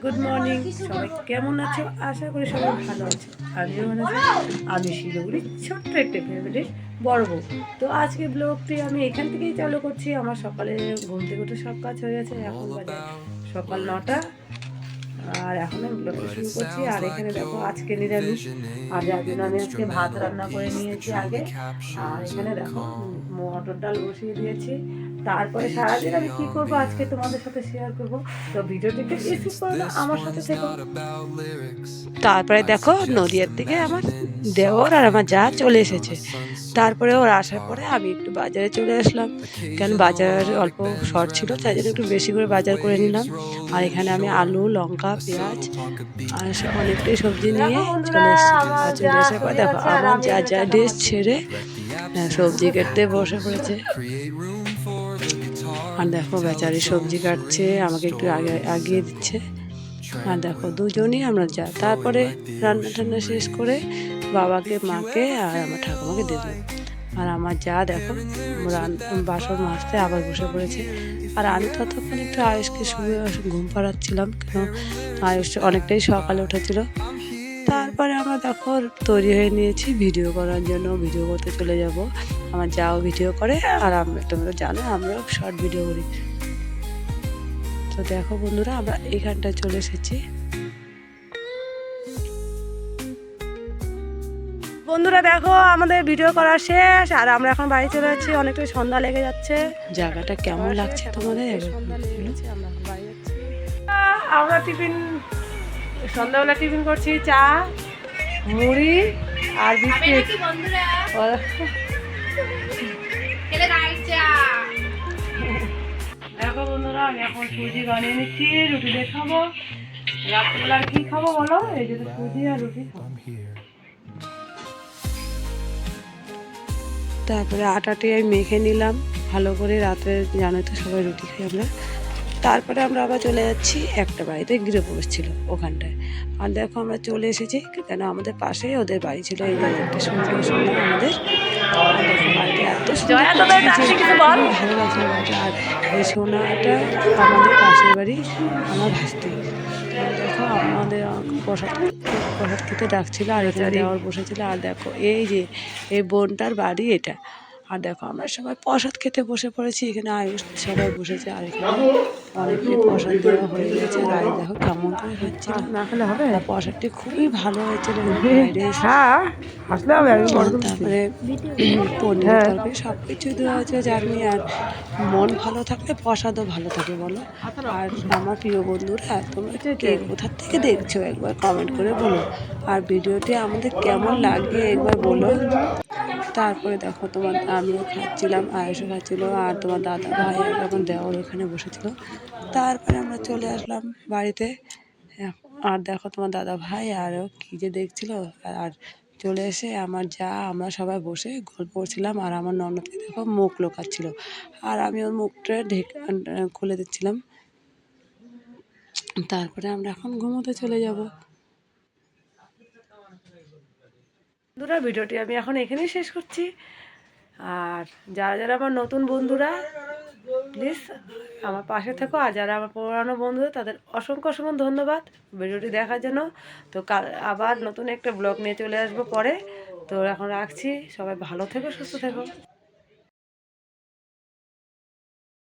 Good morning, সবাই কেমন আছো? আশা করি সবাই ভালো আছো। আমিও ভালো আছি। আমি শিলিগুড়ি ছোট্ট একটা ফ্যামিলির বড় বউ। তো আজকে ব্লগটি আমি এখান থেকেই চালু করছি। আমার সকালে ঘুম থেকে উঠে সব কাজ হয়ে গেছে। এখন বাজে সকাল 9টা। আর এখন আমি ব্লগটা শুরু করছি। আর এখানে দেখো আজকে নিরামিষ, আর যার জন্য আমি আজকে ভাত রান্না করে নিয়েছি আগে। আর এখানে দেখো মটর ডাল বসিয়ে দিয়েছি। তারপরে সারাদিন আমি কি করবো আজকে তোমাদের সাথে শেয়ার করব। তো ভিডিওটিকে স্কিপ করো না, আমার সাথে থেকো। তারপরে দেখো নদীয়ার দিকে আমার দেওর আর আমার যা চলে এসেছে। তারপরে ওর আসার পরে আমি একটু বাজারে চলে আসলাম, কেন বাজার অল্প শর্ট ছিল, তাই জন্য একটু বেশি করে বাজার করে নিলাম। আর এখানে আমি আলু, লঙ্কা, পেঁয়াজ আর অনেকটাই সবজি নিয়ে চলে এসেছি। আর চলে আসার পর দেখো আমার যা ড্রেস ছেড়ে সবজি কাটতে বসে পড়েছে। আর দেখো বেচারি সবজি কাটছে, আমাকে একটু আগে আগিয়ে দিচ্ছে। আর দেখো দুজনই আমরা যা, তারপরে রান্না টান্না শেষ করে বাবাকে, মাকে আর আমার ঠাকুমাকে দিয়ে দিলাম। আর আমার যা দেখো বাসন মাজতে আবার বসে পড়েছে। আর আমি ততক্ষণ একটু আয়ুষকে শুয়ে ঘুম পাড়াচ্ছিলাম, কেন আয়ুষ অনেকটাই সকালে উঠেছিল। তারপরে আমরা দেখো তৈরি হয়ে নিয়েছি ভিডিও করার জন্য, ভিডিও করতে চলে যাব। আমার যাও ভিডিও করে, আর তোমরা জানো আমরাও শর্ট ভিডিও করি। তো দেখো বন্ধুরা, আমরা এইখানটায় চলে এসেছি। বন্ধুরা দেখো আমাদের ভিডিও করা শেষ, আর আমরা এখন বাড়ি চলে যাচ্ছি। অনেকটাই সন্ধ্যা লেগে যাচ্ছে। জায়গাটা কেমন লাগছে তোমাদের? আমরা টিফিন, সন্ধ্যাবেলা টিফিন করছি, চা, মুড়ি আর বিস্কিট। দেখো বন্ধুরা, আমি এখন সুজি বানিয়ে নিচ্ছি, রুটি দিয়ে খাবো। রাত্রিবেলা আর কি খাবো বলো? এই যে সুজি আর রুটি খাবো। তারপরে আটাটি আমি মেখে নিলাম ভালো করে, রাতে জানোই তো সবাই রুটি খাই আমরা। তারপরে আমরা আবার চলে যাচ্ছি একটা বাড়িতে, গৃহপ্রবেশ ছিল ওখানটায়। আর দেখো আমরা চলে এসেছি, কেন আমাদের পাশেই ওদের বাড়ি ছিল। এই একটা সুন্দর সুন্দর আমাদের বাড়িটা এত ভালো লাগছিল বাড়িটা। আর এই সোনাটা আমাদের পাশের বাড়ি, আমার ভাস্তি। দেখো আমাদের প্রসাদ খেতে ডাকছিল, আর এখানে দেওয়ার বসেছিল। আর দেখো এই যে এই বোনটার বাড়ি এটা। আর দেখো আমরা সবাই প্রসাদ খেতে বসে পড়েছি, এখানে আয়ুষ সবাই বসেছে। আর এখানে অনেকটাই প্রসাদ দেওয়া হয়ে গেছে। আর আয়ুষ দেখো কেমন করে খাচ্ছিল, না খেলে হবে। প্রসাদটি খুবই ভালো হয়েছিল। তারপরে পনির তরকারি সব কিছু দেওয়া হয়েছে চাটনি। আর মন ভালো থাকলে প্রসাদও ভালো থাকে বলো। আর আমার প্রিয় বন্ধুরা, তোমরা কে কোথা থেকে দেখছো একবার কমেন্ট করে বলো। আর ভিডিওটি আমাদের কেমন লাগে একবার বলো। তারপরে দেখো আমিও খাচ্ছিলাম, আয়ুষও খাচ্ছিল, আর তোমার দাদা ভাই আর আমার দেওর ওখানে বসেছিল। তারপরে আমরা চলে আসলাম বাড়িতে। আর দেখো তোমার দাদা ভাই আরও কী যে দেখছিল। আর চলে এসে আমরা সবাই বসে গল্প করছিলাম। আর আমার ননদকে দেখো মুখ লোকাচ্ছিল, আর আমি ওর মুখটা খুলে দিচ্ছিলাম। তারপরে আমরা এখন ঘুমোতে চলে যাব। বন্ধুরা, ভিডিওটি আমি এখন এখানেই শেষ করছি। আর যারা যারা আমার নতুন বন্ধুরা, প্লিজ আমার পাশে থেকো। আর যারা আমার পুরানো বন্ধুরা, তাদের অসংখ্য অসংখ্য ধন্যবাদ ভিডিওটি দেখার জন্য। তো আবার নতুন একটা ব্লগ নিয়ে চলে আসবো পরে। তো এখন রাখছি, সবাই ভালো থেকো, সুস্থ থেকো।